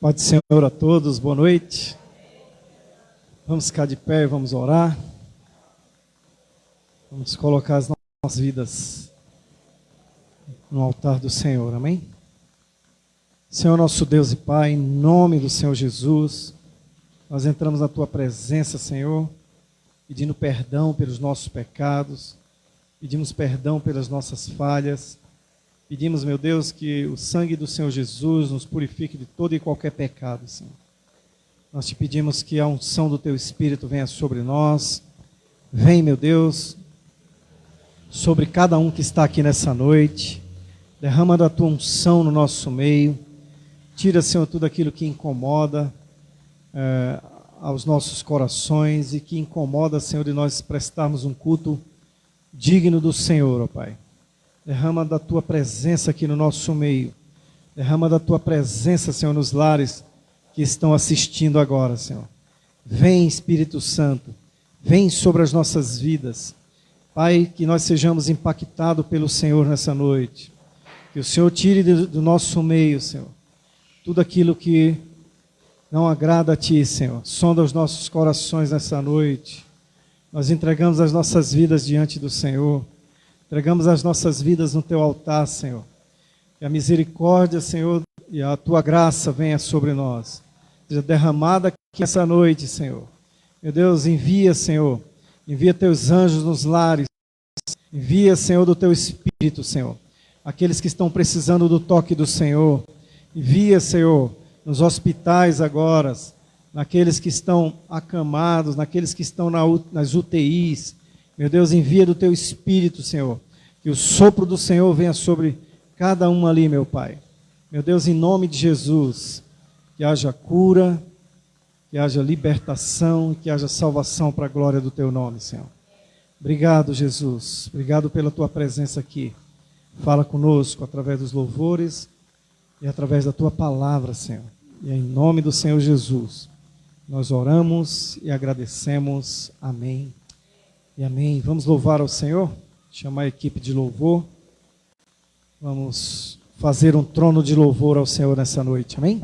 Paz do Senhor a todos, boa noite. Vamos ficar de pé e vamos orar. Vamos colocar as nossas vidas no altar do Senhor, amém? Senhor nosso Deus e Pai, em nome do Senhor Jesus, nós entramos na Tua presença, Senhor, pedindo perdão pelos nossos pecados, pedimos perdão pelas nossas falhas, pedimos, meu Deus, que o sangue do Senhor Jesus nos purifique de todo e qualquer pecado, Senhor. Nós te pedimos que a unção do Teu Espírito venha sobre nós. Vem, meu Deus, sobre cada um que está aqui nessa noite. Derrama da Tua unção no nosso meio. Tira, Senhor, tudo aquilo que incomoda aos nossos corações e que incomoda, Senhor, de nós prestarmos um culto digno do Senhor, ó Pai. Derrama da Tua presença aqui no nosso meio. Derrama da Tua presença, Senhor, nos lares que estão assistindo agora, Senhor. Vem, Espírito Santo. Vem sobre as nossas vidas. Pai, que nós sejamos impactados pelo Senhor nessa noite. Que o Senhor tire do nosso meio, Senhor, tudo aquilo que não agrada a Ti, Senhor. Sonda os nossos corações nessa noite. Nós entregamos as nossas vidas diante do Senhor. Entregamos as nossas vidas no Teu altar, Senhor. Que a misericórdia, Senhor, e a Tua graça venha sobre nós. Seja derramada aqui essa noite, Senhor. Meu Deus, envia, Senhor. Envia Teus anjos nos lares. Envia, Senhor, do Teu Espírito, Senhor. Aqueles que estão precisando do toque do Senhor. Envia, Senhor, nos hospitais agora. Naqueles que estão acamados, naqueles que estão nas UTIs. Meu Deus, envia do Teu Espírito, Senhor, que o sopro do Senhor venha sobre cada um ali, meu Pai. Meu Deus, em nome de Jesus, que haja cura, que haja libertação, que haja salvação para a glória do Teu nome, Senhor. Obrigado, Jesus. Obrigado pela Tua presença aqui. Fala conosco através dos louvores e através da Tua palavra, Senhor. E em nome do Senhor Jesus, nós oramos e agradecemos. Amém. E amém. Vamos louvar ao Senhor, chamar a equipe de louvor. Vamos fazer um trono de louvor ao Senhor nessa noite. Amém?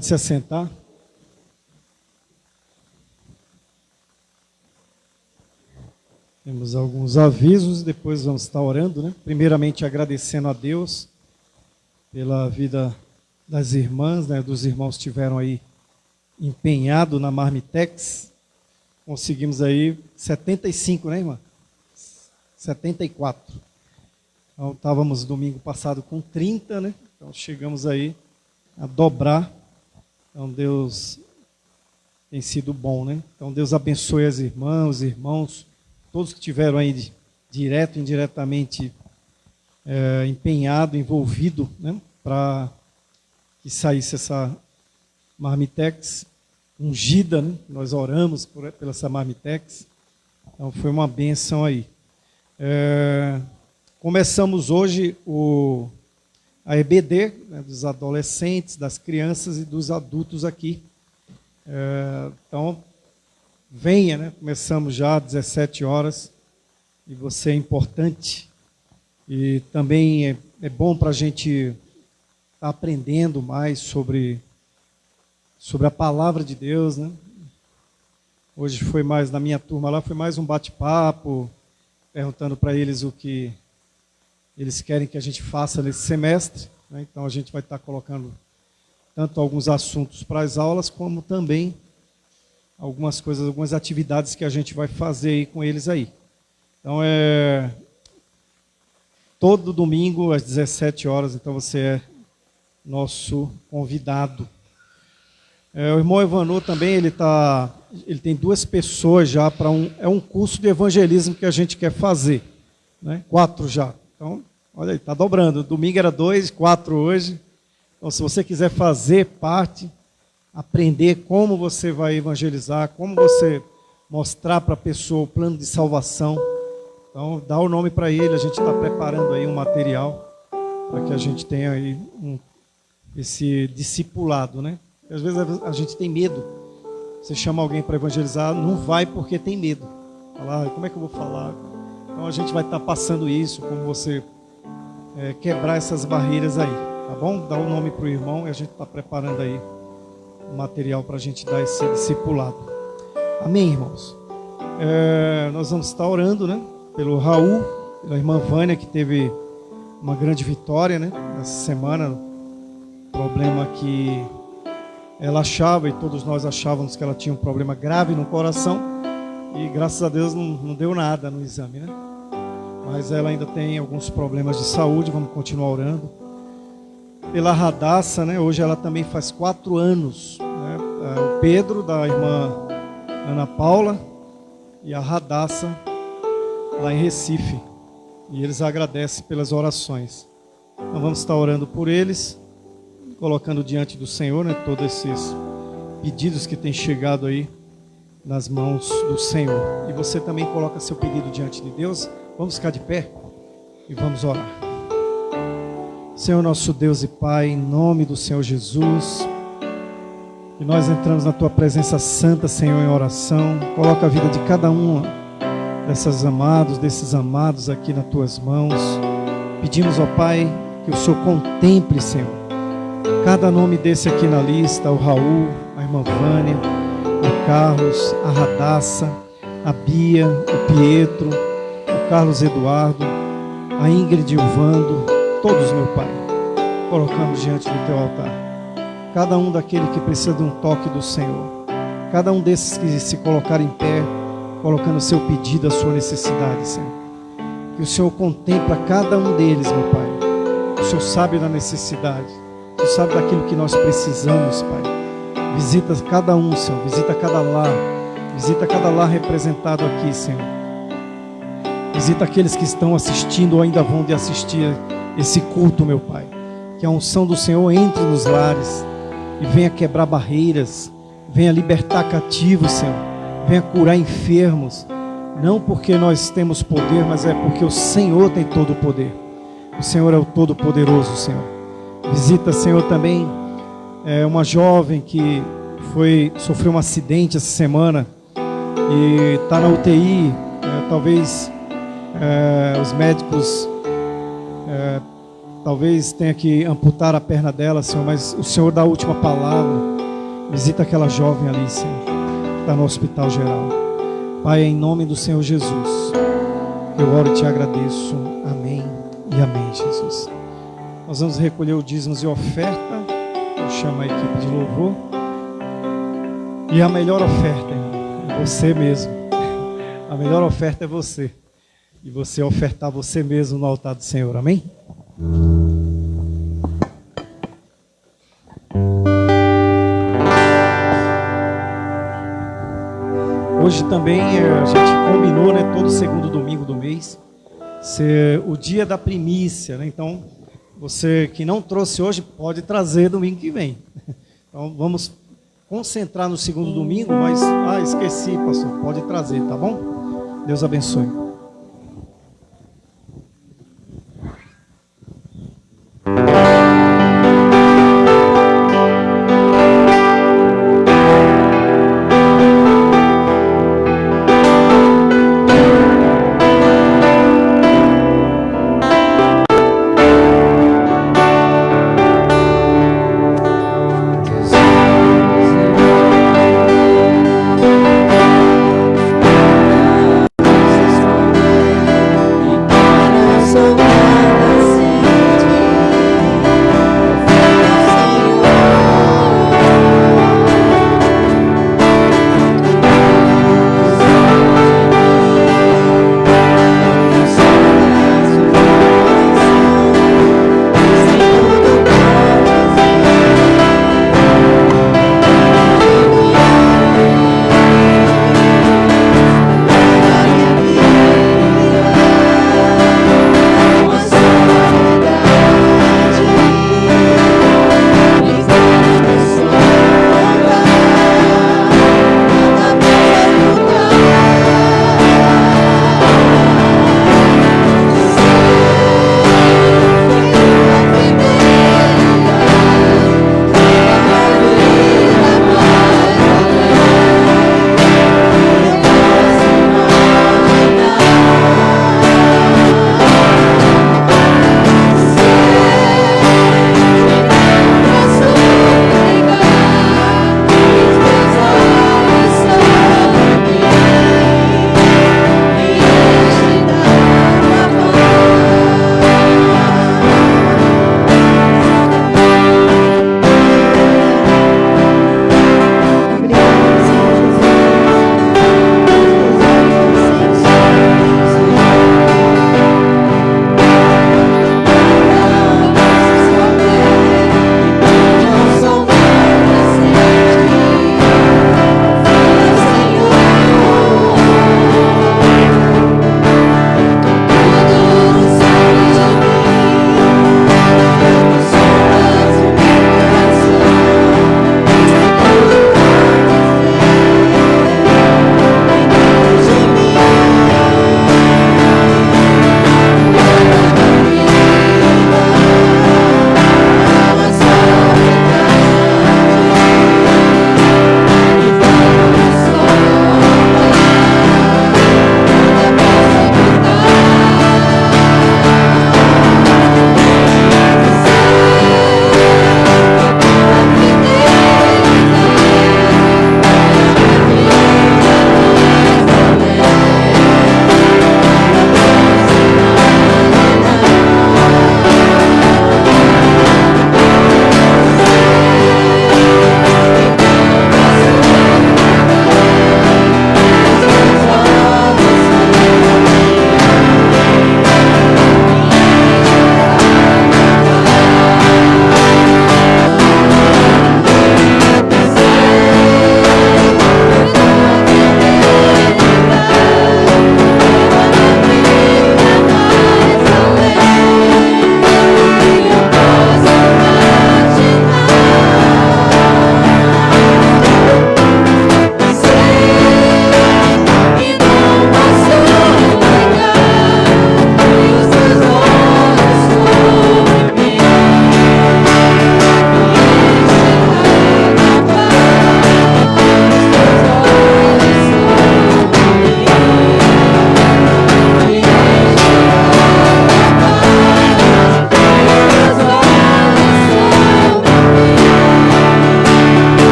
Pode se assentar. Temos alguns avisos, depois vamos estar orando, né? Primeiramente agradecendo a Deus pela vida das irmãs, né? Dos irmãos que estiveram aí empenhado na Marmitex. Conseguimos aí 75, né, irmã? 74. Então, estávamos domingo passado com 30, né? Então chegamos aí a dobrar. Então Deus tem sido bom, né? Então Deus abençoe as irmãs, os irmãos, todos que estiveram aí direto e indiretamente empenhado, envolvido, né? Para que saísse essa Marmitex ungida, né? Nós oramos pela essa Marmitex. Então foi uma bênção aí. Começamos hoje a EBD, né, dos adolescentes, das crianças e dos adultos aqui. Então, venha, né? Começamos já às 17 horas, e você é importante. E também é bom para a gente estar aprendendo mais sobre a palavra de Deus, né? Hoje foi mais, na minha turma lá, foi mais um bate-papo, perguntando para eles o que eles querem que a gente faça nesse semestre, né? Então a gente vai estar colocando tanto alguns assuntos para as aulas, como também algumas coisas, algumas atividades que a gente vai fazer aí com eles aí. Então todo domingo às 17 horas, então você é nosso convidado. O irmão Evanô também, ele tem 2 pessoas já para um curso de evangelismo que a gente quer fazer, né? 4 já. Então, olha aí, está dobrando. Domingo era 2, 4 hoje. Então, se você quiser fazer parte, aprender como você vai evangelizar, como você mostrar para a pessoa o plano de salvação, então dá o nome para ele. A gente está preparando aí um material para que a gente tenha aí esse discipulado, né? Às vezes a gente tem medo. Você chama alguém para evangelizar, não vai porque tem medo. Falar, como é que eu vou falar? Então a gente vai estar passando isso, como você quebrar essas barreiras aí, tá bom? Dá o nome para o irmão e a gente está preparando aí o material para a gente dar esse discipulado. Amém, irmãos? Nós vamos estar orando, né? Pelo Raul, pela irmã Vânia, que teve uma grande vitória, né? Essa semana, problema que ela achava, e todos nós achávamos que ela tinha um problema grave no coração, e graças a Deus não deu nada no exame, né? Mas ela ainda tem alguns problemas de saúde, vamos continuar orando. Pela Radassa, né? Hoje ela também faz 4 anos, né? O Pedro, da irmã Ana Paula, e a Radassa, lá em Recife. E eles agradecem pelas orações. Então vamos estar orando por eles, colocando diante do Senhor, né, todos esses pedidos que têm chegado aí nas mãos do Senhor. E você também coloca seu pedido diante de Deus. Vamos ficar de pé e vamos orar. Senhor nosso Deus e Pai, em nome do Senhor Jesus, que nós entramos na Tua presença santa, Senhor, em oração. Coloca a vida de cada um desses amados aqui nas Tuas mãos. Pedimos, ó Pai, que o Senhor contemple, Senhor, cada nome desse aqui na lista: o Raul, a irmã Vânia, o Carlos, a Radassa, a Bia, o Pietro, o Carlos Eduardo, a Ingrid e o Vando, todos, meu Pai, colocamos diante do Teu altar. Cada um daquele que precisa de um toque do Senhor, cada um desses que se colocar em pé, colocando o seu pedido, a sua necessidade, Senhor. Que o Senhor contempla cada um deles, meu Pai. O Senhor sabe da necessidade. Tu sabe daquilo que nós precisamos, Pai. Visita cada um, Senhor. Visita cada lar. Visita cada lar representado aqui, Senhor. Visita aqueles que estão assistindo ou ainda vão de assistir esse culto, meu Pai. Que a unção do Senhor entre nos lares e venha quebrar barreiras, venha libertar cativos, Senhor. Venha curar enfermos. Não porque nós temos poder, mas é porque o Senhor tem todo o poder. O Senhor é o Todo-Poderoso, Senhor. Visita, Senhor, também uma jovem que sofreu um acidente essa semana e está na UTI. Talvez os médicos talvez tenha que amputar a perna dela, Senhor, mas o Senhor dá a última palavra. Visita aquela jovem ali, Senhor, que está no hospital geral. Pai, em nome do Senhor Jesus, eu oro e te agradeço. Amém e amém, Jesus. Nós vamos recolher o dízimos e oferta. Eu chamo a equipe de louvor. E a melhor oferta, irmão, é você mesmo. A melhor oferta é você. E você ofertar você mesmo no altar do Senhor. Amém? Hoje também a gente combinou, né, todo segundo domingo do mês, ser o dia da primícia, né? Então, você que não trouxe hoje, pode trazer domingo que vem. Então, vamos concentrar no segundo domingo, mas, esqueci, pastor, pode trazer, tá bom? Deus abençoe.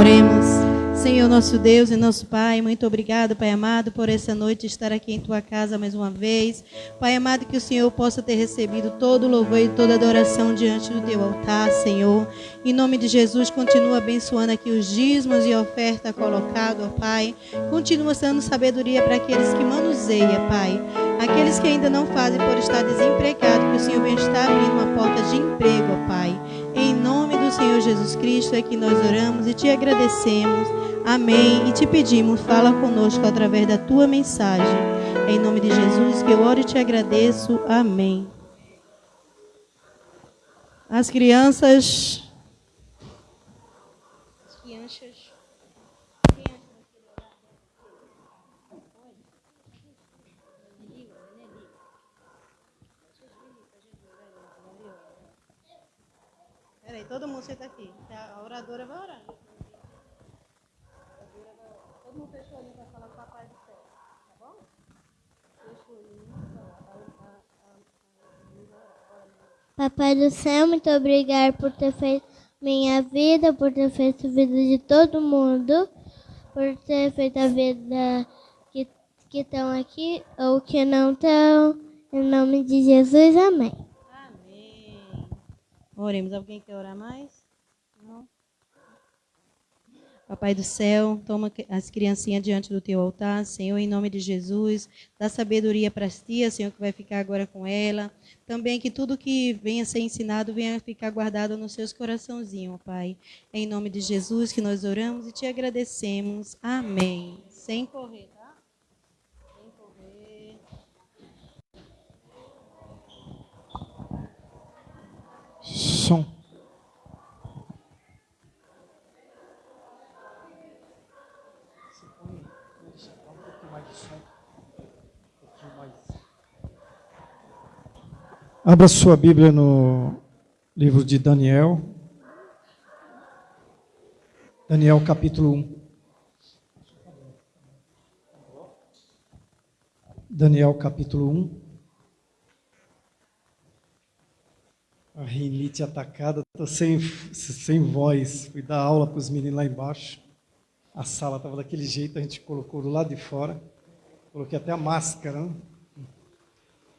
Oremos. Senhor nosso Deus e nosso Pai, muito obrigado, Pai amado, por essa noite estar aqui em Tua casa mais uma vez. Pai amado, que o Senhor possa ter recebido todo o louvor e toda a adoração diante do Teu altar, Senhor. Em nome de Jesus, continua abençoando aqui os dízimos e a oferta colocado, ó Pai. Continua dando sabedoria para aqueles que manuseiam, Pai. Aqueles que ainda não fazem por estar desempregado, que o Senhor venha estar abrindo uma porta de emprego, ó Pai. Em nome do Senhor Jesus Cristo é que nós oramos e Te agradecemos. Amém. E te pedimos, fala conosco através da tua mensagem. Em nome de Jesus, que eu oro e te agradeço. Amém. As crianças. Peraí, todo mundo senta aqui. A oradora vai orar. Todo mundo fechou ali para falar com o Papai do Céu, tá bom? Fechou ali. Papai do Céu, muito obrigado por ter feito minha vida, por ter feito a vida de todo mundo, por ter feito a vida que estão aqui ou que não estão. Em nome de Jesus, amém. Amém. Oremos. Alguém quer orar mais? Não? Papai do céu, toma as criancinhas diante do teu altar, Senhor, em nome de Jesus. Dá sabedoria para as tias, Senhor, que vai ficar agora com ela. Também que tudo que venha a ser ensinado venha ficar guardado nos seus coraçãozinhos, Pai. Em nome de Jesus que nós oramos e te agradecemos. Amém. Sem correr, tá? Sem correr. Som. Abra sua Bíblia no livro de Daniel. Daniel capítulo 1. Daniel capítulo 1. A rinite atacada, estou sem voz. Fui dar aula para os meninos lá embaixo. A sala estava daquele jeito, a gente colocou do lado de fora. Coloquei até a máscara, né?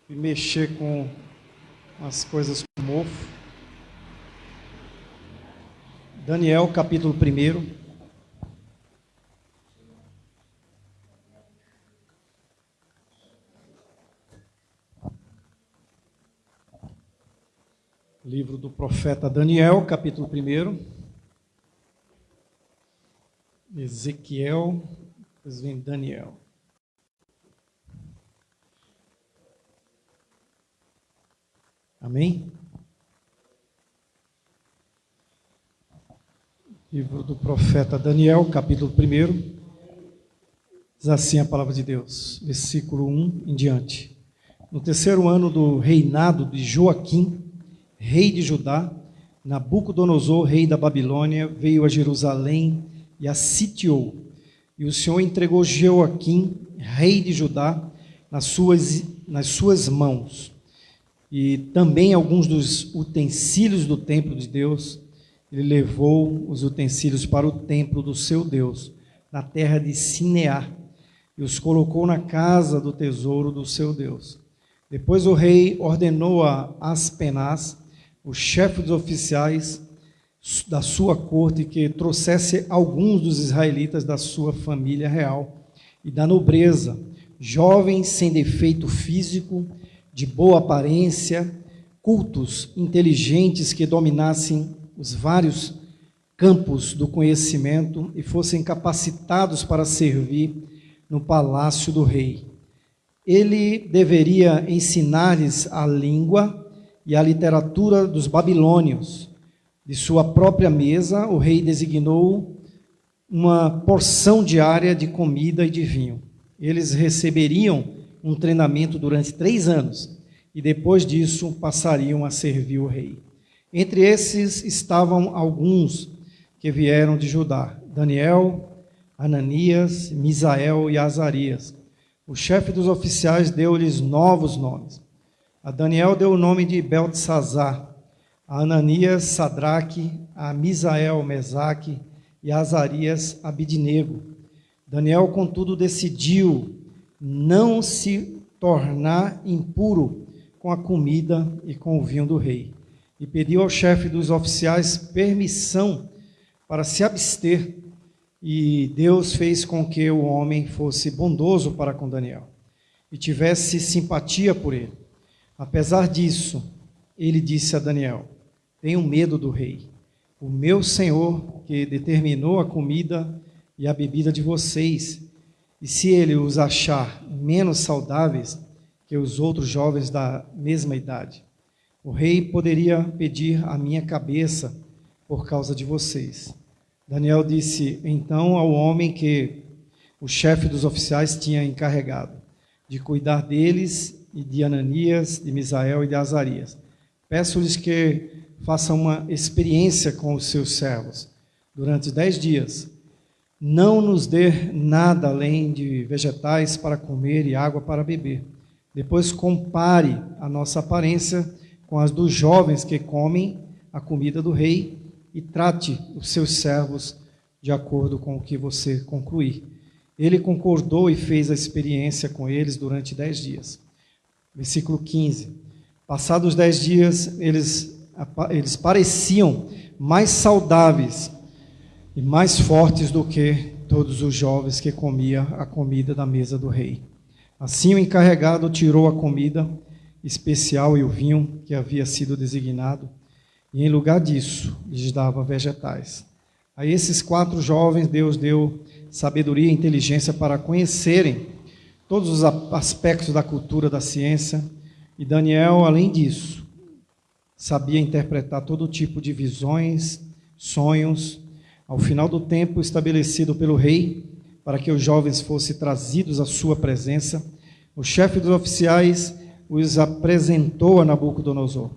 Fui mexer com umas coisas com mofo. Daniel, capítulo 1. Livro do profeta Daniel, capítulo 1. Ezequiel, depois vem Daniel. Amém? Livro do profeta Daniel, capítulo 1. Diz assim a palavra de Deus, versículo 1 em diante. No 3º ano do reinado de Joaquim, rei de Judá, Nabucodonosor, rei da Babilônia, veio a Jerusalém e a sitiou. E o Senhor entregou Joaquim, rei de Judá, nas suas mãos. E também alguns dos utensílios do templo de Deus. Ele levou os utensílios para o templo do seu Deus, na terra de Sinear, e os colocou na casa do tesouro do seu Deus. Depois o rei ordenou a Aspenaz, o chefe dos oficiais da sua corte, que trouxesse alguns dos israelitas da sua família real e da nobreza, jovens sem defeito físico, de boa aparência, cultos, inteligentes, que dominassem os vários campos do conhecimento e fossem capacitados para servir no palácio do rei. Ele deveria ensinar-lhes a língua e a literatura dos babilônios. De sua própria mesa, o rei designou uma porção diária de comida e de vinho. Eles receberiam um treinamento durante 3 anos e depois disso passariam a servir o rei. Entre esses estavam alguns que vieram de Judá: Daniel, Ananias, Misael e Azarias. O chefe dos oficiais deu-lhes novos nomes. A Daniel deu o nome de Beltesazar, a Ananias, Sadraque, a Misael, Mesaque, e Azarias Abidnego. Daniel, contudo, decidiu não se tornar impuro com a comida e com o vinho do rei, e pediu ao chefe dos oficiais permissão para se abster, e Deus fez com que o homem fosse bondoso para com Daniel e tivesse simpatia por ele. Apesar disso, ele disse a Daniel: tenho medo do rei, o meu senhor, que determinou a comida e a bebida de vocês, e se ele os achar menos saudáveis que os outros jovens da mesma idade, o rei poderia pedir a minha cabeça por causa de vocês. Daniel disse então ao homem que o chefe dos oficiais tinha encarregado de cuidar deles, e de Ananias, de Misael e de Azarias: peço-lhes que façam uma experiência com os seus servos durante 10 dias. Não nos dê nada além de vegetais para comer e água para beber. Depois compare a nossa aparência com as dos jovens que comem a comida do rei e trate os seus servos de acordo com o que você concluir. Ele concordou e fez a experiência com eles durante 10 dias. Versículo 15. Passados 10 dias, eles pareciam mais saudáveis e mais fortes do que todos os jovens que comiam a comida da mesa do rei. Assim o encarregado tirou a comida especial e o vinho que havia sido designado, e em lugar disso lhes dava vegetais. A esses 4 jovens Deus deu sabedoria e inteligência para conhecerem todos os aspectos da cultura da ciência, e Daniel, além disso, sabia interpretar todo tipo de visões, sonhos. Ao final do tempo estabelecido pelo rei, para que os jovens fossem trazidos à sua presença, o chefe dos oficiais os apresentou a Nabucodonosor.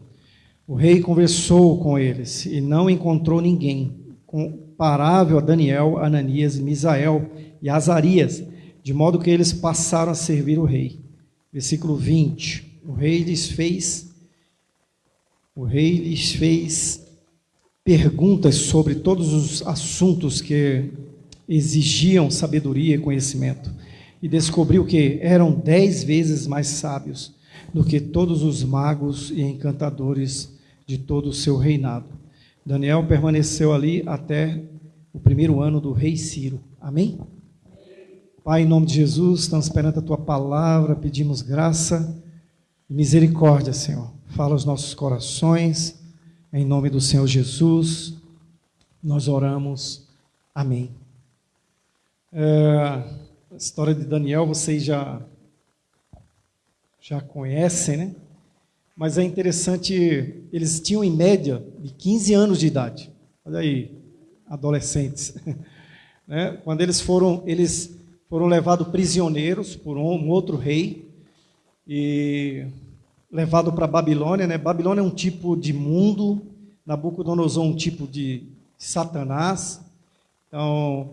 O rei conversou com eles e não encontrou ninguém comparável a Daniel, Ananias, Misael e Azarias, de modo que eles passaram a servir o rei. Versículo 20. O rei lhes fez perguntas sobre todos os assuntos que exigiam sabedoria e conhecimento, e descobriu que eram 10 vezes mais sábios do que todos os magos e encantadores de todo o seu reinado. Daniel permaneceu ali até o 1º ano do rei Ciro. Amém? Pai, em nome de Jesus, estamos perante a Tua palavra, pedimos graça e misericórdia, Senhor. Fala aos nossos corações, em nome do Senhor Jesus, nós oramos. Amém. A história de Daniel vocês já conhecem, né? Mas é interessante, eles tinham em média de 15 anos de idade. Olha aí, adolescentes. Né? Quando eles foram levados prisioneiros por um outro rei e levados para a Babilônia. Né? Babilônia é um tipo de mundo, Nabucodonosor um tipo de Satanás. Então,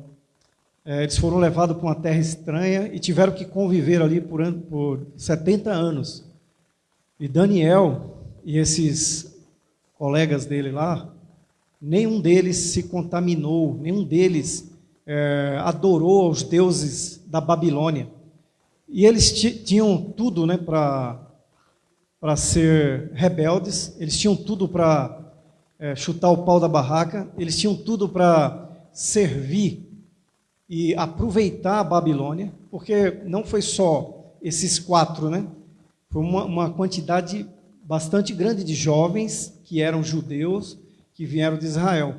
eles foram levados para uma terra estranha e tiveram que conviver ali por 70 anos. E Daniel e esses colegas dele lá, nenhum deles se contaminou, nenhum deles adorou aos deuses da Babilônia. E eles tinham tudo, né, para ser rebeldes, eles tinham tudo para chutar o pau da barraca, eles tinham tudo para servir e aproveitar a Babilônia, porque não foi só esses 4, né? Foi uma quantidade bastante grande de jovens que eram judeus, que vieram de Israel.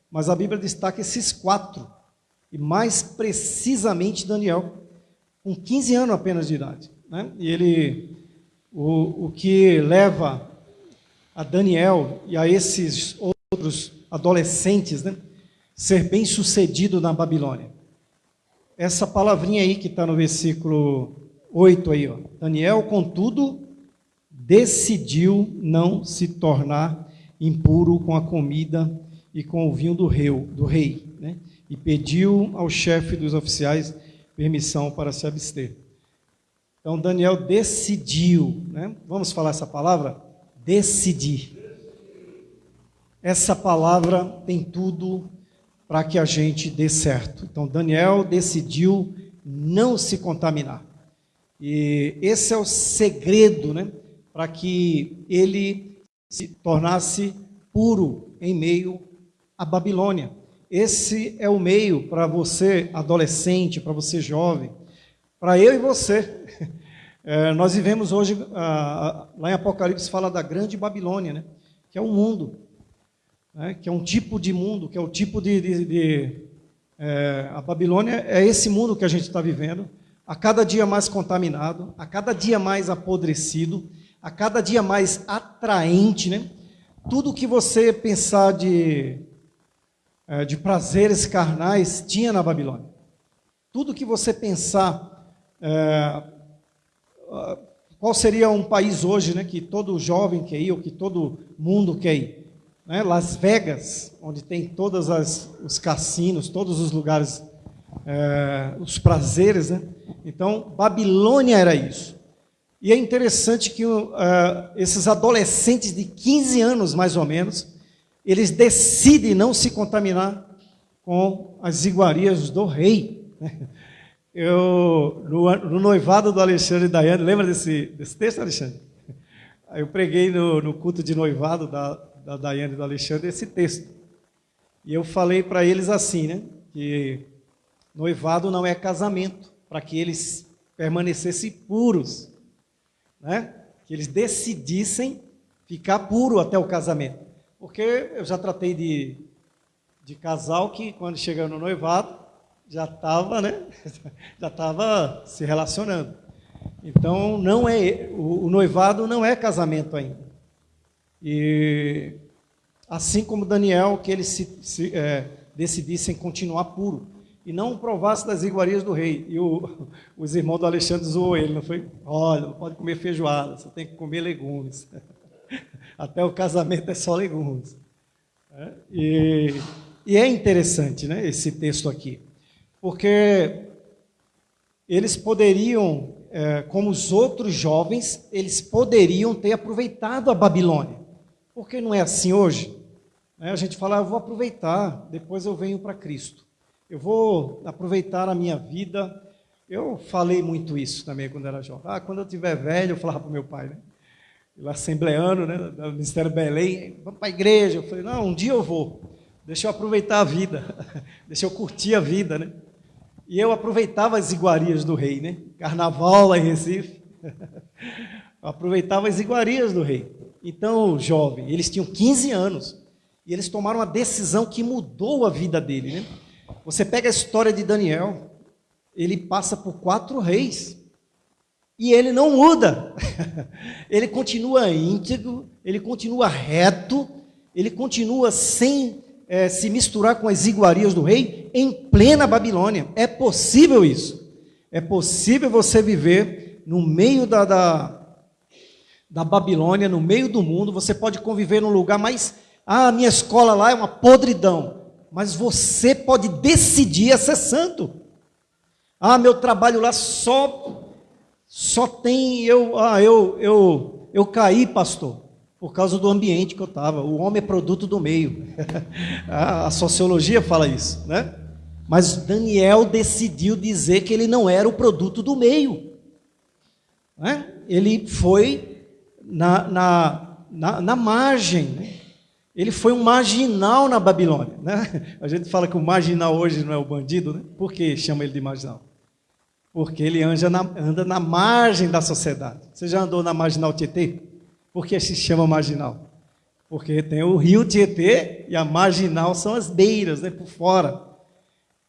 Mas a Bíblia destaca esses 4, e mais precisamente Daniel, com 15 anos apenas de idade. Né? E o que leva a Daniel e a esses outros adolescentes, né, ser bem-sucedido na Babilônia. Essa palavrinha aí que está no versículo 8 aí, ó. Daniel, contudo, decidiu não se tornar impuro com a comida e com o vinho do rei, né? E pediu ao chefe dos oficiais permissão para se abster. Então Daniel decidiu, né? Vamos falar essa palavra? Decidir. Essa palavra tem tudo para que a gente dê certo. Então, Daniel decidiu não se contaminar. E esse é o segredo, né, para que ele se tornasse puro em meio à Babilônia. Esse é o meio para você, adolescente, para você, jovem, para eu e você. Nós vivemos hoje, lá em Apocalipse fala da grande Babilônia, né, que é o mundo, né, que é um tipo de mundo, que é o tipo a Babilônia é esse mundo que a gente está vivendo, a cada dia mais contaminado, a cada dia mais apodrecido, a cada dia mais atraente, né? Tudo que você pensar de prazeres carnais tinha na Babilônia. Tudo que você pensar, qual seria um país hoje, né, que todo jovem quer ir, ou que todo mundo quer ir? Né? Las Vegas, onde tem todos os cassinos, todos os lugares, os prazeres, né? Então, Babilônia era isso. E é interessante que esses adolescentes de 15 anos, mais ou menos, eles decidem não se contaminar com as iguarias do rei. No noivado do Alexandre e Daiane, lembra desse texto, Alexandre? Eu preguei no culto de noivado da Daiane e do Alexandre esse texto. E eu falei para eles assim, né, que noivado não é casamento, para que eles permanecessem puros, né? Que eles decidissem ficar puro até o casamento. Porque eu já tratei de casal que, quando chega no noivado, já estava, né? Já estava se relacionando. Então, o noivado não é casamento ainda. E assim como Daniel, que eles decidissem continuar puro e não provasse das iguarias do rei. E os irmãos do Alexandre zoou ele, não foi? Olha, não pode comer feijoada, você tem que comer legumes. Até o casamento é só legumes. E é interessante, né, esse texto aqui, porque eles poderiam, como os outros jovens, eles poderiam ter aproveitado a Babilônia. Porque não é assim hoje? A gente fala, eu vou aproveitar, depois eu venho para Cristo. Eu vou aproveitar a minha vida. Eu falei muito isso também quando era jovem. Quando eu estiver velho, eu falava para o meu pai, né? Ele é assembleano, né, do Ministério Belém, vamos para a igreja. Eu falei, não, um dia eu vou. Deixa eu aproveitar a vida. Deixa eu curtir a vida, né? E eu aproveitava as iguarias do rei, né? Carnaval lá em Recife. Eu aproveitava as iguarias do rei. Então, jovem, eles tinham 15 anos. E eles tomaram uma decisão que mudou a vida dele, né? Você pega a história de Daniel, ele passa por 4 reis, e ele não muda, ele continua íntegro, ele continua reto, ele continua sem se misturar com as iguarias do rei, em plena Babilônia. É possível isso, é possível você viver no meio da Babilônia, no meio do mundo. Você pode conviver num lugar mais, a minha escola lá é uma podridão, mas você pode decidir ser santo. Meu trabalho lá só tem eu caí, pastor, por causa do ambiente que eu estava. O homem é produto do meio. A sociologia fala isso, né? Mas Daniel decidiu dizer que ele não era o produto do meio, né? Ele foi na margem, né? Ele foi um marginal na Babilônia, né? A gente fala que o marginal hoje não é o bandido, né? Por que chama ele de marginal? Porque ele anda na margem da sociedade. Você já andou na marginal Tietê? Por que se chama marginal? Porque tem o rio Tietê e a marginal são as beiras, né? Por fora.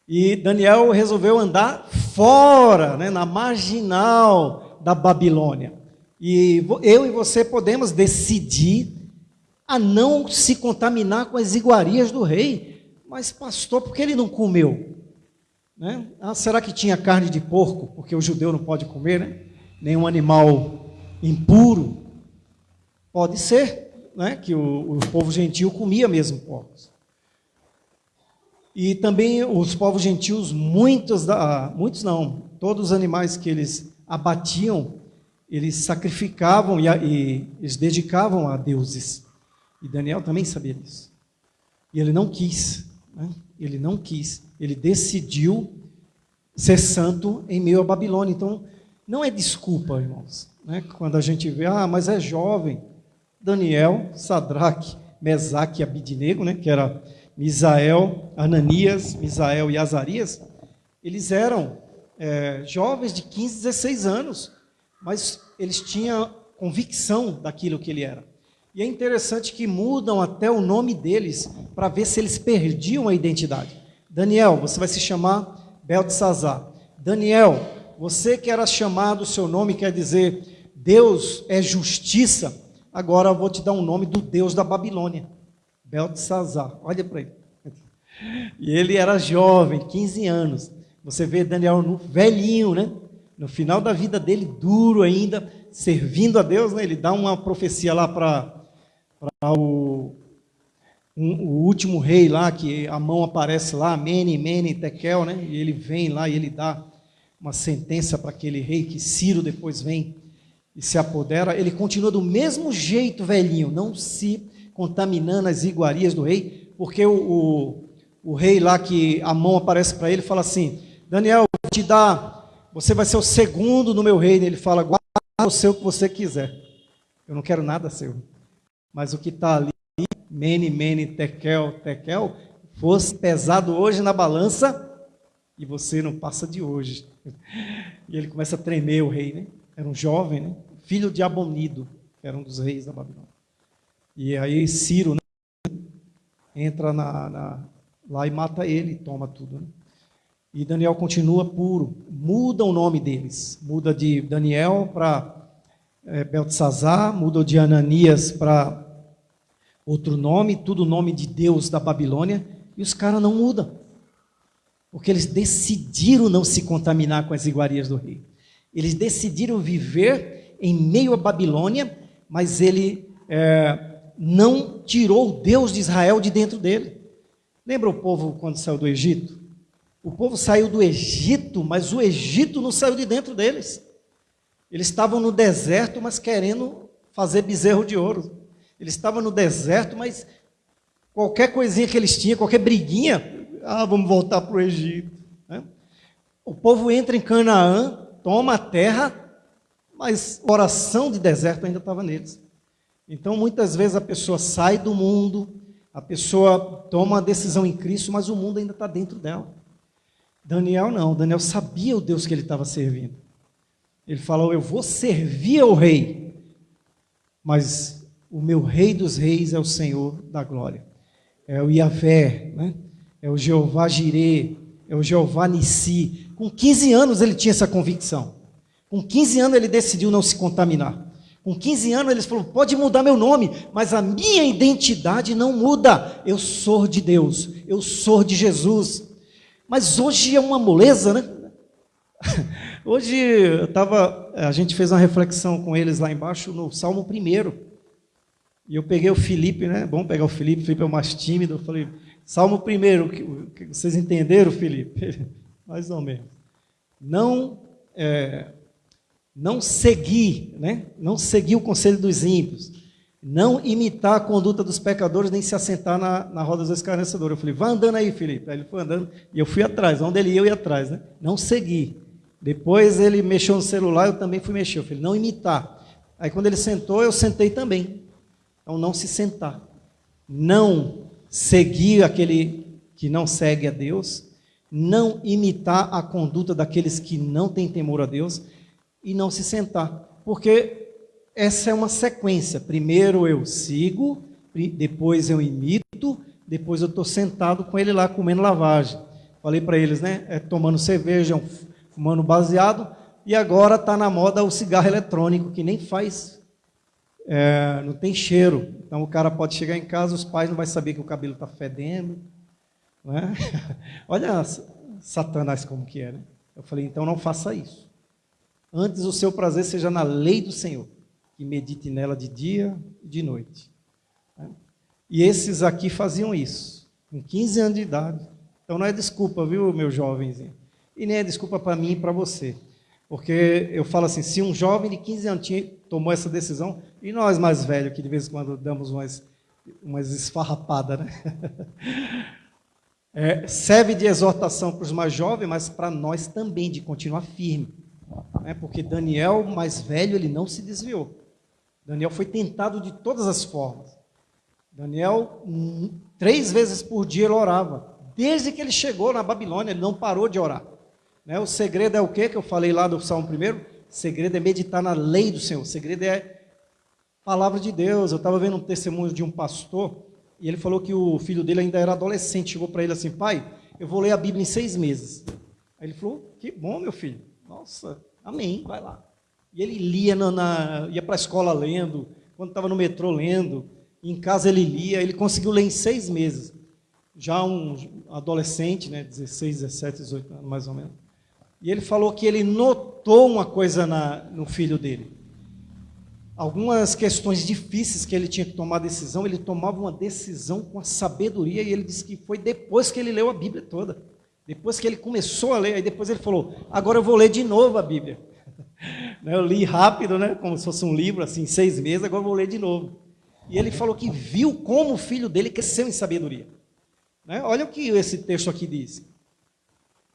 E Daniel resolveu andar fora, né? Na marginal da Babilônia. E eu e você podemos decidir a não se contaminar com as iguarias do rei. Mas, pastor, por que ele não comeu? Né? Será que tinha carne de porco? Porque o judeu não pode comer, né? Nenhum animal impuro. Pode ser, né? Que o povo gentil comia mesmo porcos. E também os povos gentios, muitos não, todos os animais que eles abatiam, eles sacrificavam e eles dedicavam a deuses. E Daniel também sabia disso. E ele não quis, né? Ele não quis, ele decidiu ser santo em meio à Babilônia. Então, não é desculpa, irmãos, né? Quando a gente vê, mas é jovem. Daniel, Sadraque, Mesaque e Abidnego, né? Que era Misael, Ananias, Misael e Azarias, eles eram jovens de 15, 16 anos, mas eles tinham convicção daquilo que ele era. E é interessante que mudam até o nome deles para ver se eles perdiam a identidade. Daniel, você vai se chamar Beltesazar. Daniel, você que era chamado, o seu nome quer dizer Deus é justiça, agora eu vou te dar um nome do Deus da Babilônia. Beltesazar, olha para ele. E ele era jovem, 15 anos. Você vê Daniel no velhinho, né? No final da vida dele, duro ainda, servindo a Deus, né? Ele dá uma profecia lá para o último rei lá, que a mão aparece lá, Mene, Tekel, né? E ele vem lá e ele dá uma sentença para aquele rei, que Ciro depois vem e se apodera. Ele continua do mesmo jeito, velhinho, não se contaminando as iguarias do rei, porque o rei lá, que a mão aparece para ele, fala assim: Daniel, vou te dar, você vai ser o segundo no meu reino. Ele fala: guarda você o que você quiser, eu não quero nada seu, mas o que está ali, Mene, Tekel, fosse pesado hoje na balança, e você não passa de hoje. E ele começa a tremer, o rei, né? Era um jovem, né? Filho de Abonido, que era um dos reis da Babilônia. E aí Ciro, né, entra lá e mata ele, toma tudo, né? E Daniel continua puro. Muda o nome deles, muda de Daniel para Beltesazar, muda de Ananias para outro nome, tudo nome de Deus da Babilônia, e os caras não mudam, porque eles decidiram não se contaminar com as iguarias do rei. Eles decidiram viver em meio à Babilônia, mas ele não tirou o Deus de Israel de dentro dele. Lembra o povo quando saiu do Egito? O povo saiu do Egito, mas o Egito não saiu de dentro deles. Eles estavam no deserto, mas querendo fazer bezerro de ouro. Eles estavam no deserto, mas qualquer coisinha que eles tinham, qualquer briguinha, vamos voltar para o Egito, né? O povo entra em Canaã, toma a terra, mas o coração de deserto ainda estava neles. Então, muitas vezes a pessoa sai do mundo, a pessoa toma uma decisão em Cristo, mas o mundo ainda está dentro dela. Daniel não, Daniel sabia o Deus que ele estava servindo. Ele falou: eu vou servir ao rei, mas o meu rei dos reis é o Senhor da glória. É o Yahvé, né? É o Jeová Jirê, é o Jeová Nissi. Com 15 anos ele tinha essa convicção. Com 15 anos ele decidiu não se contaminar. Com 15 anos ele falou: pode mudar meu nome, mas a minha identidade não muda. Eu sou de Deus, eu sou de Jesus. Mas hoje é uma moleza, né? Hoje a gente fez uma reflexão com eles lá embaixo no Salmo 1. E eu peguei o Felipe, né? Bom pegar o Felipe é o mais tímido. Eu falei: Salmo 1, vocês entenderam, Felipe? Mais ou menos. Não seguir, né? Não seguir o conselho dos ímpios, não imitar a conduta dos pecadores, nem se assentar na roda dos escarnecedores. Eu falei: vai andando aí, Felipe. Aí ele foi andando e eu fui atrás, onde ele ia, eu ia atrás, né? Não seguir. Depois ele mexeu no celular, eu também fui mexer. Eu falei: não imitar. Aí quando ele sentou, eu sentei também. Então não se sentar, não seguir aquele que não segue a Deus, não imitar a conduta daqueles que não têm temor a Deus, e não se sentar, porque essa é uma sequência. Primeiro eu sigo, depois eu imito, depois eu estou sentado com ele lá comendo lavagem. Falei para eles, né? Tomando cerveja, fumando baseado, e agora está na moda o cigarro eletrônico, que nem faz, não tem cheiro. Então o cara pode chegar em casa, os pais não vão saber que o cabelo está fedendo, né? Olha Satanás como que é, né? Eu falei: então não faça isso. Antes o seu prazer seja na lei do Senhor, e medite nela de dia e de noite. E esses aqui faziam isso, com 15 anos de idade. Então não é desculpa, viu, meu jovenzinho? E nem é desculpa para mim e para você. Porque eu falo assim, se um jovem de 15 anos tomou essa decisão, e nós mais velhos, que de vez em quando damos umas esfarrapadas, né? Serve de exortação para os mais jovens, mas para nós também, de continuar firme. Né? Porque Daniel, mais velho, ele não se desviou. Daniel foi tentado de todas as formas. Daniel, 3 vezes por dia ele orava. Desde que ele chegou na Babilônia, ele não parou de orar. Né? O segredo é o quê? Que eu falei lá do Salmo 1? O segredo é meditar na lei do Senhor. O segredo é a palavra de Deus. Eu estava vendo um testemunho de um pastor, e ele falou que o filho dele ainda era adolescente. Chegou para ele assim: pai, eu vou ler a Bíblia em 6 meses. Aí ele falou: que bom, meu filho. Nossa, amém, vai lá. E ele lia, ia para a escola lendo, quando estava no metrô lendo, em casa ele lia, ele conseguiu ler em 6 meses. Já um adolescente, né, 16, 17, 18 anos mais ou menos. E ele falou que ele notou uma coisa no filho dele. Algumas questões difíceis que ele tinha que tomar decisão, ele tomava uma decisão com a sabedoria, e ele disse que foi depois que ele leu a Bíblia toda. Depois que ele começou a ler, aí depois ele falou: agora eu vou ler de novo a Bíblia. Eu li rápido, né, como se fosse um livro, assim, 6 meses, agora eu vou ler de novo. E ele falou que viu como o filho dele cresceu em sabedoria. Né? Olha o que esse texto aqui diz.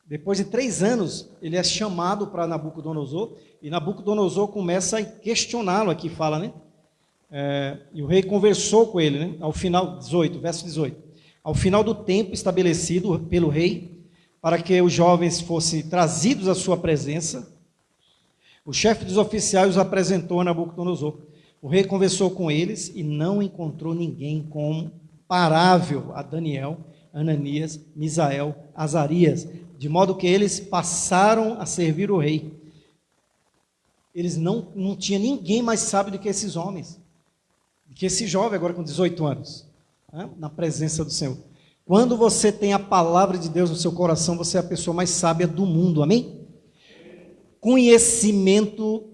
Depois de 3 anos, ele é chamado para Nabucodonosor, e Nabucodonosor começa a questioná-lo, aqui fala, né? E o rei conversou com ele, né? Ao final, verso 18. Ao final do tempo estabelecido pelo rei, para que os jovens fossem trazidos à sua presença, o chefe dos oficiais os apresentou a Nabucodonosor. O rei conversou com eles e não encontrou ninguém comparável a Daniel, Ananias, Misael, Azarias, de modo que eles passaram a servir o rei. Eles não tinha ninguém mais sábio do que esses homens, do que esse jovem agora com 18 anos, né, na presença do Senhor. Quando você tem a palavra de Deus no seu coração, você é a pessoa mais sábia do mundo, amém? Conhecimento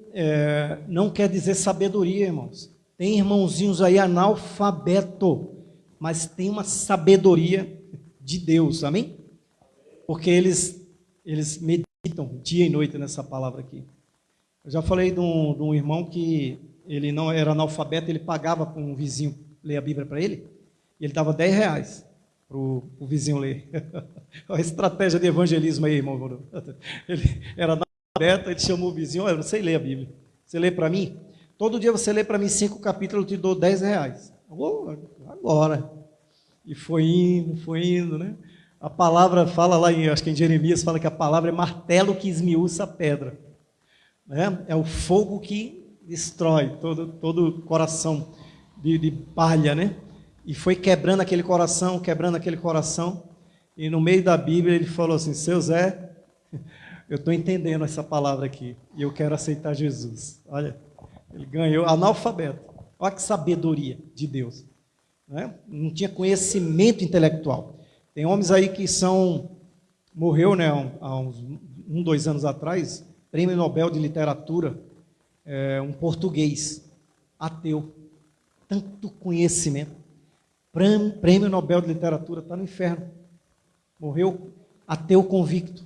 não quer dizer sabedoria, irmãos. Tem irmãozinhos aí analfabeto, mas tem uma sabedoria de Deus, amém? Porque eles meditam dia e noite nessa palavra aqui. Eu já falei de um irmão que ele não era analfabeto, ele pagava para um vizinho ler a Bíblia para ele, e ele dava R$10 para o vizinho ler. A estratégia de evangelismo aí, irmão. Ele era analfabeto, ele chamou o vizinho: olha, eu não sei ler a Bíblia, você lê para mim? Todo dia você lê para mim 5 capítulos, eu te dou R$10. Oh, agora. E foi indo, né? A palavra fala lá, acho que em Jeremias, fala que a palavra é martelo que esmiuça a pedra. Né? É o fogo que destrói todo coração de palha, né? E foi quebrando aquele coração, e no meio da Bíblia ele falou assim: seu Zé, eu estou entendendo essa palavra aqui, e eu quero aceitar Jesus. Olha, ele ganhou, analfabeto. Olha que sabedoria de Deus. Né? Não tinha conhecimento intelectual. Tem homens aí que morreu, né, há uns 2 anos atrás, Prêmio Nobel de Literatura, um português, ateu, tanto conhecimento, Prêmio Nobel de Literatura, está no inferno, morreu ateu convicto.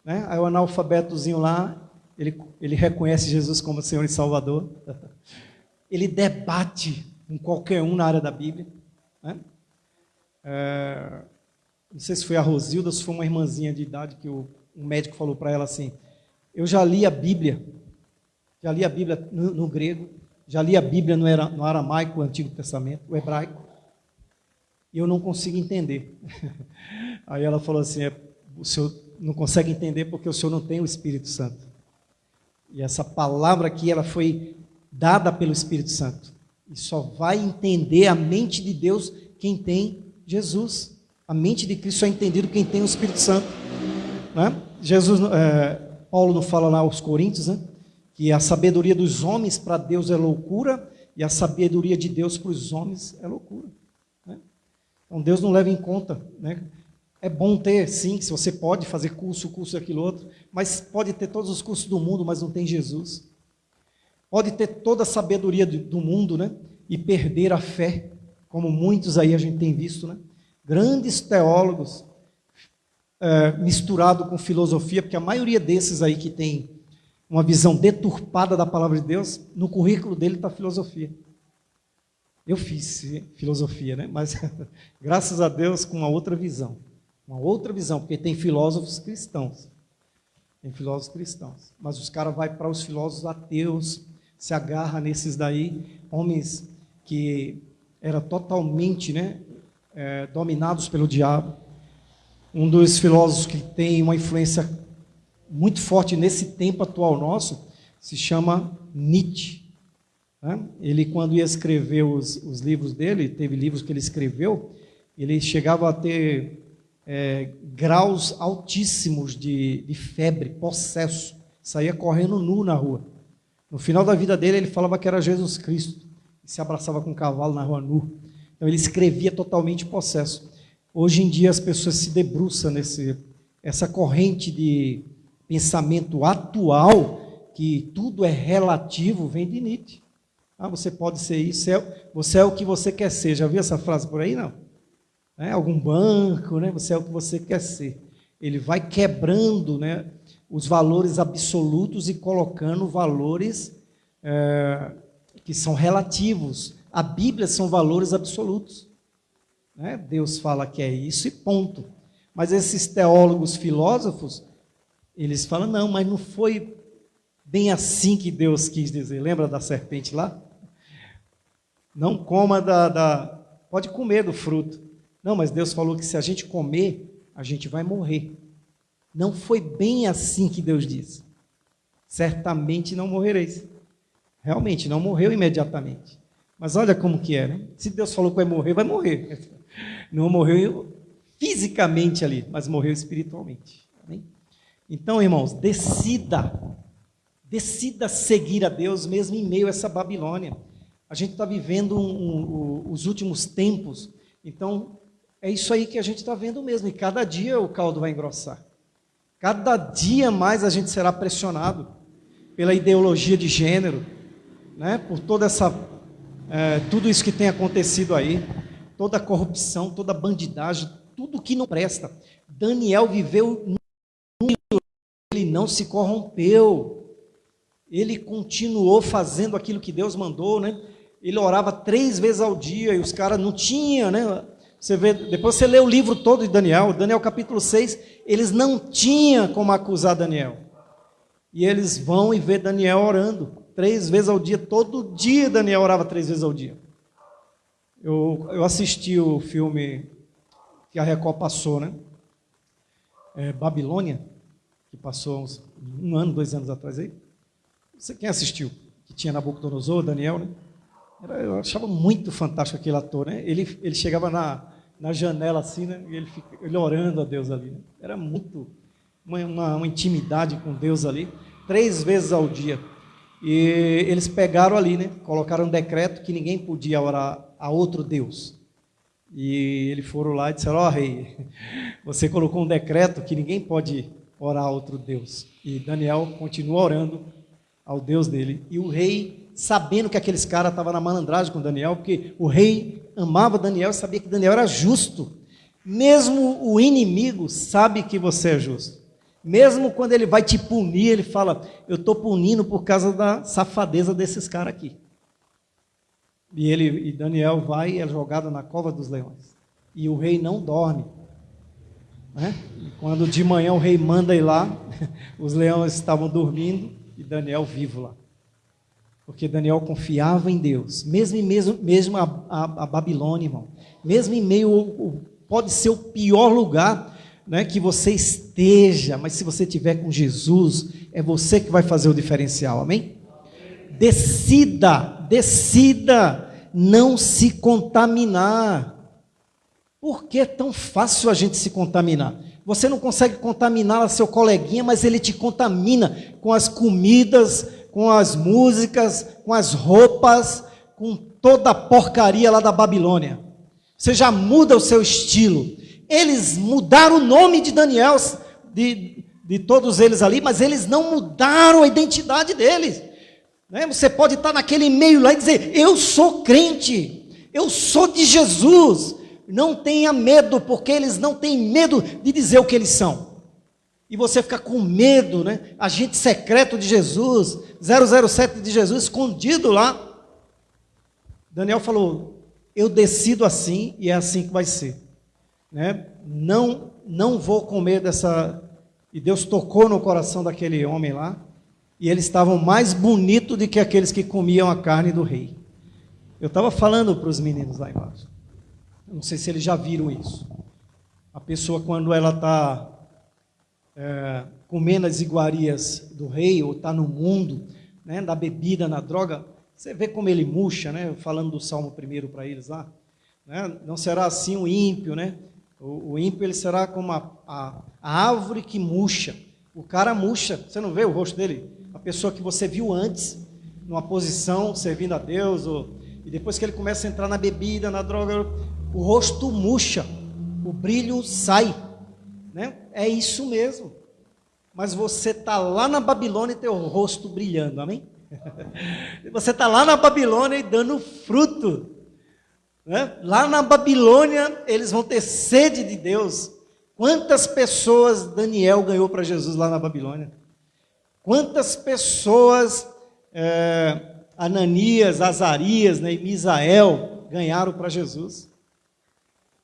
Né? Aí o analfabetozinho lá, ele reconhece Jesus como Senhor e Salvador, ele debate com qualquer um na área da Bíblia. Né? Não sei se foi a Rosilda, se foi uma irmãzinha de idade que um médico falou para ela assim: eu já li a Bíblia no grego, já li a Bíblia no aramaico, o Antigo Testamento, o hebraico, e eu não consigo entender. Aí ela falou assim: o senhor não consegue entender porque o senhor não tem o Espírito Santo. E essa palavra aqui, ela foi dada pelo Espírito Santo. E só vai entender a mente de Deus quem tem Jesus. A mente de Cristo só é entendido quem tem o Espírito Santo. Né? Paulo não fala lá aos Coríntios, né? Que a sabedoria dos homens para Deus é loucura, e a sabedoria de Deus para os homens é loucura. Né? Então Deus não leva em conta. Né? É bom ter, sim, se você pode fazer curso aquilo outro, mas pode ter todos os cursos do mundo, mas não tem Jesus. Pode ter toda a sabedoria do mundo, né? E perder a fé, como muitos aí a gente tem visto, né? Grandes teólogos misturado com filosofia, porque a maioria desses aí que tem uma visão deturpada da palavra de Deus, no currículo dele está filosofia. Eu fiz filosofia, né? Mas graças a Deus com uma outra visão. Uma outra visão, porque tem filósofos cristãos. Tem filósofos cristãos. Mas os caras vão para os filósofos ateus, se agarra nesses daí, homens que eram totalmente, né, dominados pelo diabo. Um dos filósofos que tem uma influência muito forte nesse tempo atual nosso se chama Nietzsche. Né? Ele, quando ia escrever os livros dele, teve livros que ele escreveu, ele chegava a ter graus altíssimos de febre, possesso, saía correndo nu na rua. No final da vida dele, ele falava que era Jesus Cristo, e se abraçava com um cavalo na rua nu. Então, ele escrevia totalmente possesso. Hoje em dia, as pessoas se debruçam essa corrente de pensamento atual, que tudo é relativo, vem de Nietzsche. Você pode ser isso, você é o que você quer ser. Já viu essa frase por aí? Não. Algum banco, né? Você é o que você quer ser. Ele vai quebrando, né, os valores absolutos e colocando valores que são relativos. A Bíblia são valores absolutos. Né? Deus fala que é isso e ponto. Mas esses teólogos, filósofos, eles falam, não, mas não foi bem assim que Deus quis dizer. Lembra da serpente lá? Não coma pode comer do fruto. Não, mas Deus falou que se a gente comer, a gente vai morrer. Não foi bem assim que Deus disse. Certamente não morrereis. Realmente, não morreu imediatamente. Mas olha como que é, né? Se Deus falou que vai morrer, vai morrer. Não morreu fisicamente ali, mas morreu espiritualmente. Amém? Então, irmãos, decida seguir a Deus mesmo em meio a essa Babilônia. A gente está vivendo os últimos tempos, então é isso aí que a gente está vendo mesmo, e cada dia o caldo vai engrossar. Cada dia mais a gente será pressionado pela ideologia de gênero, né? Por toda tudo isso que tem acontecido aí, toda a corrupção, toda a bandidagem, tudo que não presta. Daniel viveu no meio, ele não se corrompeu, ele continuou fazendo aquilo que Deus mandou, né? Ele orava 3 vezes ao dia e os caras não tinham, né? Você vê, depois você lê o livro todo de Daniel capítulo 6, eles não tinham como acusar Daniel. E eles vão e vê Daniel orando 3 vezes ao dia, todo dia Daniel orava 3 vezes ao dia. Eu assisti o filme que a Record passou, né? Babilônia, que passou uns 1 ano, 2 anos atrás aí. Quem assistiu? Que tinha Nabucodonosor, Daniel, né? Eu achava muito fantástico aquele ator, né? Ele chegava na janela assim, né? E ele orando a Deus ali, né? Era muito uma intimidade com Deus ali, 3 vezes ao dia. E eles pegaram ali, né? Colocaram um decreto que ninguém podia orar a outro Deus. E eles foram lá e disseram, rei, você colocou um decreto que ninguém pode orar a outro Deus. E Daniel continua orando ao Deus dele. E o rei, sabendo que aqueles caras estavam na malandragem com Daniel, porque o rei amava Daniel e sabia que Daniel era justo. Mesmo o inimigo sabe que você é justo. Mesmo quando ele vai te punir, ele fala, eu estou punindo por causa da safadeza desses caras aqui. E Daniel vai e é jogado na cova dos leões. E o rei não dorme. Né? E quando de manhã o rei manda ir lá, os leões estavam dormindo e Daniel vivo lá. Porque Daniel confiava em Deus, mesmo a Babilônia, irmão. Mesmo em meio, pode ser o pior lugar, né, que você esteja, mas se você estiver com Jesus, é você que vai fazer o diferencial, amém? Decida não se contaminar. Por que é tão fácil a gente se contaminar? Você não consegue contaminar seu coleguinha, mas ele te contamina com as comidas, com as músicas, com as roupas, com toda a porcaria lá da Babilônia. Você já muda o seu estilo. Eles mudaram o nome de Daniel, de todos eles ali, mas eles não mudaram a identidade deles. Né? Você pode estar naquele meio lá e dizer, eu sou crente, eu sou de Jesus. Não tenha medo, porque eles não têm medo de dizer o que eles são. E você fica com medo, né? Agente secreto de Jesus, 007 de Jesus, escondido lá. Daniel falou, eu decido assim e é assim que vai ser. né? Não vou comer dessa... E Deus tocou no coração daquele homem lá, e eles estavam mais bonitos do que aqueles que comiam a carne do rei. Eu estava falando para os meninos lá embaixo. Eu não sei se eles já viram isso. A pessoa, quando ela está comendo as iguarias do rei, ou está no mundo, né, da bebida, na droga, você vê como ele murcha, né? Falando do Salmo 1 para eles lá. Né? Não será assim o ímpio, né? O ímpio, ele será como a árvore que murcha. O cara murcha, você não vê o rosto dele? A pessoa que você viu antes, numa posição, servindo a Deus, e depois que ele começa a entrar na bebida, na droga, o rosto murcha, o brilho sai, né? É isso mesmo. Mas você está lá na Babilônia e teu rosto brilhando, amém? Você está lá na Babilônia e dando fruto, né? Lá na Babilônia eles vão ter sede de Deus. Quantas pessoas Daniel ganhou para Jesus lá na Babilônia? Quantas pessoas Ananias, Azarias, né, e Misael ganharam para Jesus?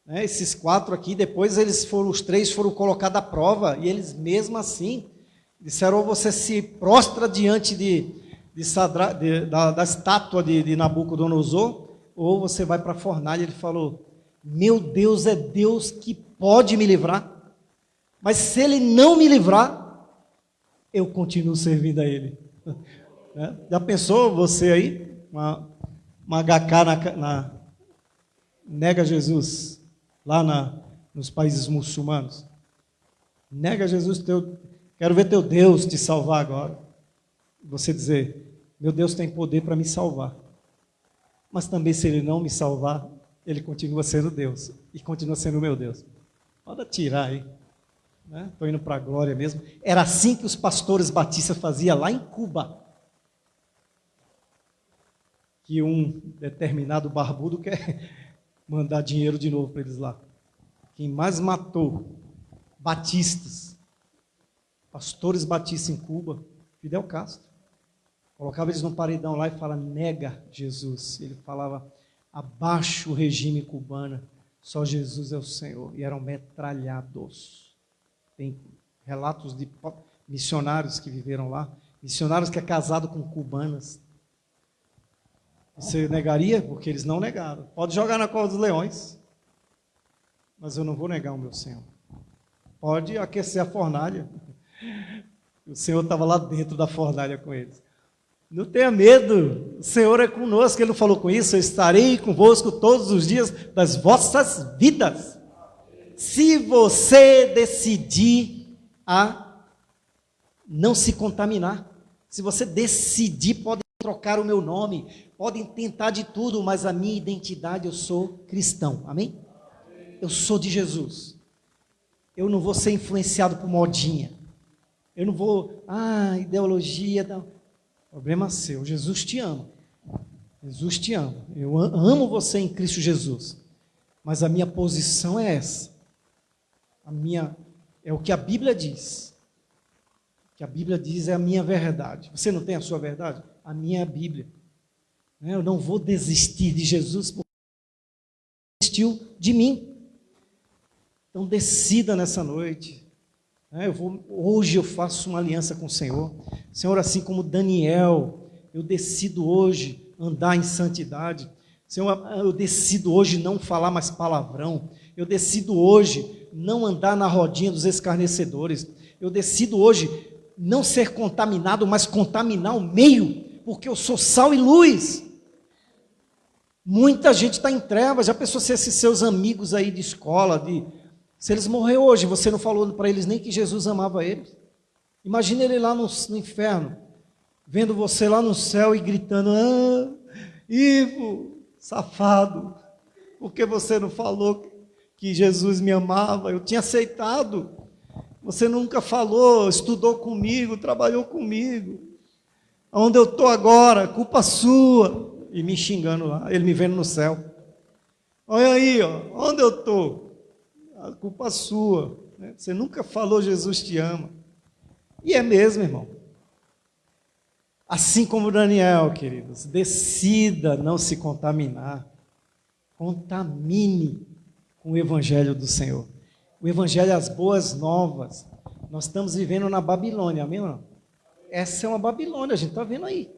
Né, esses 4 aqui, depois os 3 foram colocados à prova, e eles mesmo assim disseram: ou você se prostra diante da estátua de Nabucodonosor, ou você vai para a fornalha. Ele falou: meu Deus é Deus que pode me livrar, mas se Ele não me livrar, eu continuo servindo a Ele. Já pensou você aí, uma HK nega Jesus, lá nos países muçulmanos? Nega Jesus, quero ver teu Deus te salvar agora. Você dizer: meu Deus tem poder para me salvar. Mas também, se Ele não me salvar, Ele continua sendo Deus, e continua sendo meu Deus. Pode tirar aí. Estou indo para a glória mesmo. Era assim que os pastores batistas faziam lá em Cuba. Que um determinado barbudo quer mandar dinheiro de novo para eles lá. Quem mais matou batistas, pastores batistas em Cuba, Fidel Castro. Colocava eles num paredão lá e falava: nega Jesus. Ele falava: abaixo o regime cubano, só Jesus é o Senhor. E eram metralhados. Tem relatos de missionários que viveram lá, missionários que é casado com cubanas. Você negaria? Porque eles não negaram. Pode jogar na cova dos leões, mas eu não vou negar o meu Senhor. Pode aquecer a fornalha. O Senhor estava lá dentro da fornalha com eles. Não tenha medo, o Senhor é conosco. Ele não falou com isso: eu estarei convosco todos os dias das vossas vidas. Se você decidir a não se contaminar, se você decidir, podem trocar o meu nome, podem tentar de tudo, mas a minha identidade, eu sou cristão, amém? Eu sou de Jesus. Eu não vou ser influenciado por modinha. Eu não vou, ideologia, não. Problema seu, Jesus te ama. Jesus te ama. Eu amo você em Cristo Jesus. Mas a minha posição é essa. É o que a Bíblia diz. O que a Bíblia diz é a minha verdade. Você não tem a sua verdade? A minha é a Bíblia. Eu não vou desistir de Jesus porque Ele desistiu de mim. Então decida nessa noite. Hoje eu faço uma aliança com o Senhor. Senhor, assim como Daniel, eu decido hoje andar em santidade. Senhor, eu decido hoje não falar mais palavrão. Eu decido hoje não andar na rodinha dos escarnecedores. Eu decido hoje não ser contaminado, mas contaminar o meio, porque eu sou sal e luz. Muita gente está em trevas. Já pensou se esses seus amigos aí de escola, se eles morrerem hoje, você não falou para eles nem que Jesus amava eles? Imagina ele lá no inferno, vendo você lá no céu e gritando: Ivo, safado, por que você não falou que Jesus me amava? Eu tinha aceitado. Você nunca falou, estudou comigo, trabalhou comigo. Onde eu estou agora, culpa sua. E me xingando lá, ele me vendo no céu. Olha aí, onde eu estou? A culpa sua. Você nunca falou Jesus te ama. E é mesmo, irmão. Assim como Daniel, queridos, decida não se contaminar. Contamine com o evangelho do Senhor. O evangelho, as boas novas. Nós estamos vivendo na Babilônia, amém ou não? Essa é uma Babilônia, a gente está vendo aí.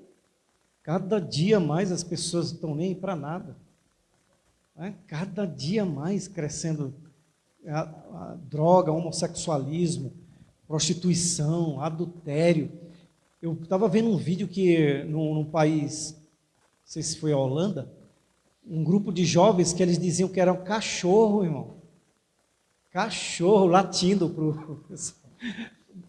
Cada dia mais as pessoas não estão nem aí para nada. Né? Cada dia mais crescendo a droga, homossexualismo, prostituição, adultério. Eu estava vendo um vídeo que num país, não sei se foi a Holanda, um grupo de jovens que eles diziam que era um cachorro, irmão. Cachorro latindo para o...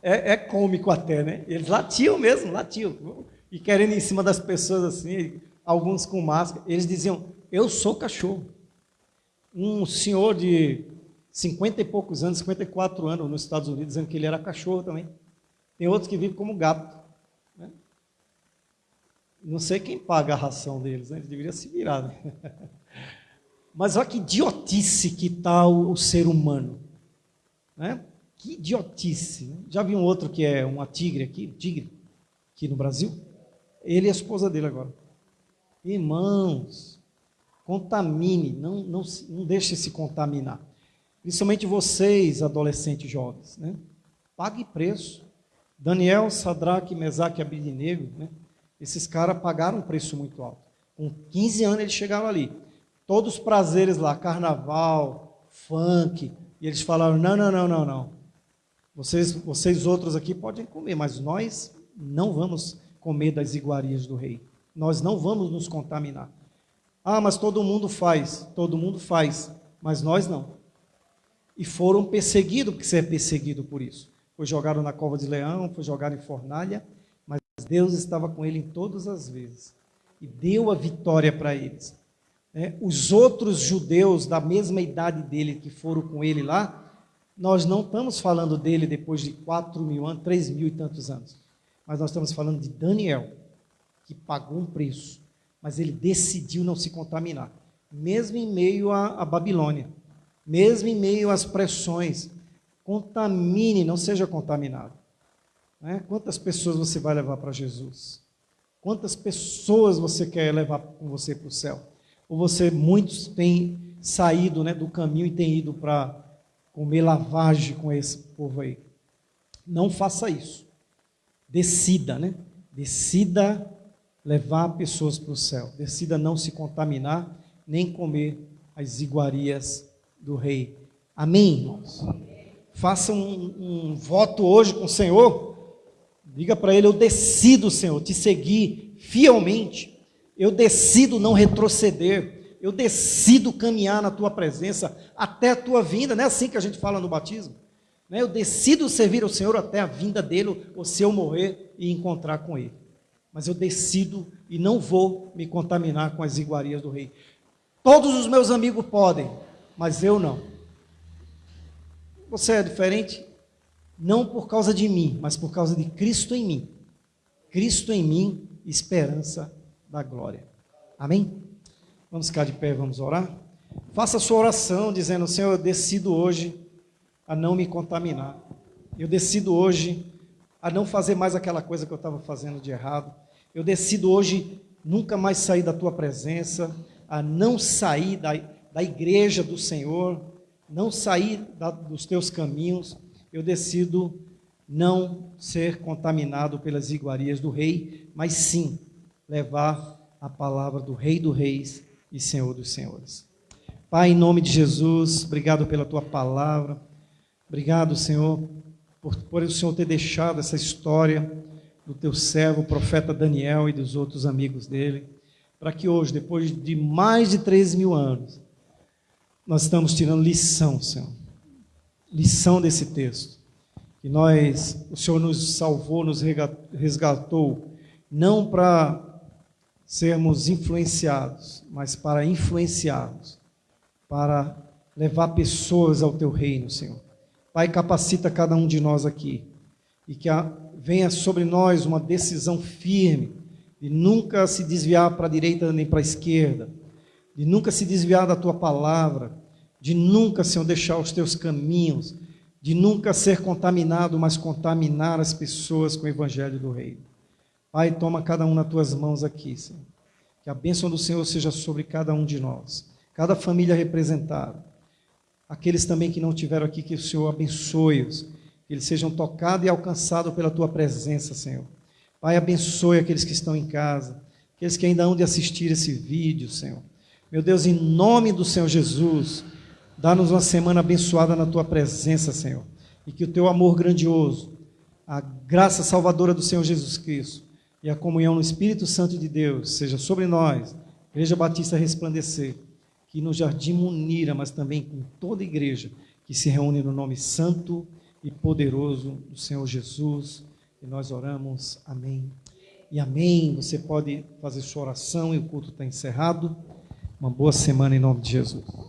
É cômico até, né? Eles latiam mesmo, latiam. E querendo ir em cima das pessoas assim, alguns com máscara. Eles diziam, eu sou cachorro. Um senhor de 50 e poucos anos, 54 anos nos Estados Unidos, dizendo que ele era cachorro também. Tem outros que vivem como gato. Né? Não sei quem paga a ração deles, né? Eles deveriam se virar. Né? Mas olha que idiotice que está o ser humano. Né? Que idiotice. Né? Já vi um outro que é uma tigre aqui no Brasil? Ele e a esposa dele agora. Irmãos, contamine, não deixe se contaminar. Principalmente vocês, adolescentes jovens. Né? Pague preço. Daniel, Sadraque, Mesaque e Abednego, né? Esses caras pagaram um preço muito alto. Com 15 anos eles chegaram ali. Todos os prazeres lá, carnaval, funk, e eles falaram, não. Vocês outros aqui podem comer, mas nós não vamos comer das iguarias do rei. Nós não vamos nos contaminar. Ah, mas todo mundo faz, mas nós não. E foram perseguidos, porque você é perseguido por isso. Foi jogado na cova de leão, foi jogado em fornalha, mas Deus estava com ele em todas as vezes. E deu a vitória para eles. Os outros judeus da mesma idade dele que foram com ele lá, nós não estamos falando dele depois de 4.000 anos, 3.000 e tantos anos. Mas nós estamos falando de Daniel, que pagou um preço, mas ele decidiu não se contaminar. Mesmo em meio à Babilônia, mesmo em meio às pressões, contamine, não seja contaminado. Quantas pessoas você vai levar para Jesus? Quantas pessoas você quer levar com você para o céu? Ou muitos têm saído, né, do caminho e têm ido para comer lavagem com esse povo aí. Não faça isso. Decida, né? Decida levar pessoas para o céu. Decida não se contaminar, nem comer as iguarias do rei. Amém, irmãos? Faça um voto hoje com o Senhor. Diga para ele, eu decido, Senhor, te seguir fielmente. Eu decido não retroceder. Eu decido caminhar na tua presença até a tua vinda. Não é assim que a gente fala no batismo? Eu decido servir ao Senhor até a vinda dele, ou se eu morrer e encontrar com ele. Mas eu decido e não vou me contaminar com as iguarias do rei. Todos os meus amigos podem, mas eu não. Você é diferente? Não por causa de mim, mas por causa de Cristo em mim. Cristo em mim, esperança da glória. Amém? Vamos ficar de pé, vamos orar? Faça a sua oração dizendo, Senhor, eu decido hoje a não me contaminar. Eu decido hoje a não fazer mais aquela coisa que eu estava fazendo de errado. Eu decido hoje nunca mais sair da tua presença, a não sair da igreja do Senhor, não sair dos teus caminhos. Eu decido não ser contaminado pelas iguarias do rei, mas sim levar a palavra do Rei dos Reis e Senhor dos Senhores. Pai, em nome de Jesus, obrigado pela tua palavra. Obrigado, Senhor, por o Senhor ter deixado essa história do teu servo, o profeta Daniel e dos outros amigos dele, para que hoje, depois de mais de 3.000 anos, nós estamos tirando lição, Senhor. Lição desse texto. Que o Senhor nos salvou, nos resgatou, não para sermos influenciados, mas para influenciarmos, para levar pessoas ao teu reino, Senhor. Pai, capacita cada um de nós aqui, e que venha sobre nós uma decisão firme, de nunca se desviar para a direita nem para a esquerda, de nunca se desviar da tua palavra, de nunca, Senhor, deixar os teus caminhos, de nunca ser contaminado, mas contaminar as pessoas com o evangelho do reino. Pai, toma cada um nas tuas mãos aqui, Senhor. Que a bênção do Senhor seja sobre cada um de nós, cada família representada. Aqueles também que não estiveram aqui, que o Senhor abençoe-os, que eles sejam tocados e alcançados pela tua presença, Senhor. Pai, abençoe aqueles que estão em casa, aqueles que ainda hão de assistir esse vídeo, Senhor. Meu Deus, em nome do Senhor Jesus, dá-nos uma semana abençoada na tua presença, Senhor. E que o teu amor grandioso, a graça salvadora do Senhor Jesus Cristo e a comunhão no Espírito Santo de Deus seja sobre nós, Igreja Batista Resplandecer, que no Jardim Munira, mas também com toda a igreja que se reúne no nome santo e poderoso do Senhor Jesus. E nós oramos, amém e amém. Você pode fazer sua oração e o culto está encerrado. Uma boa semana em nome de Jesus.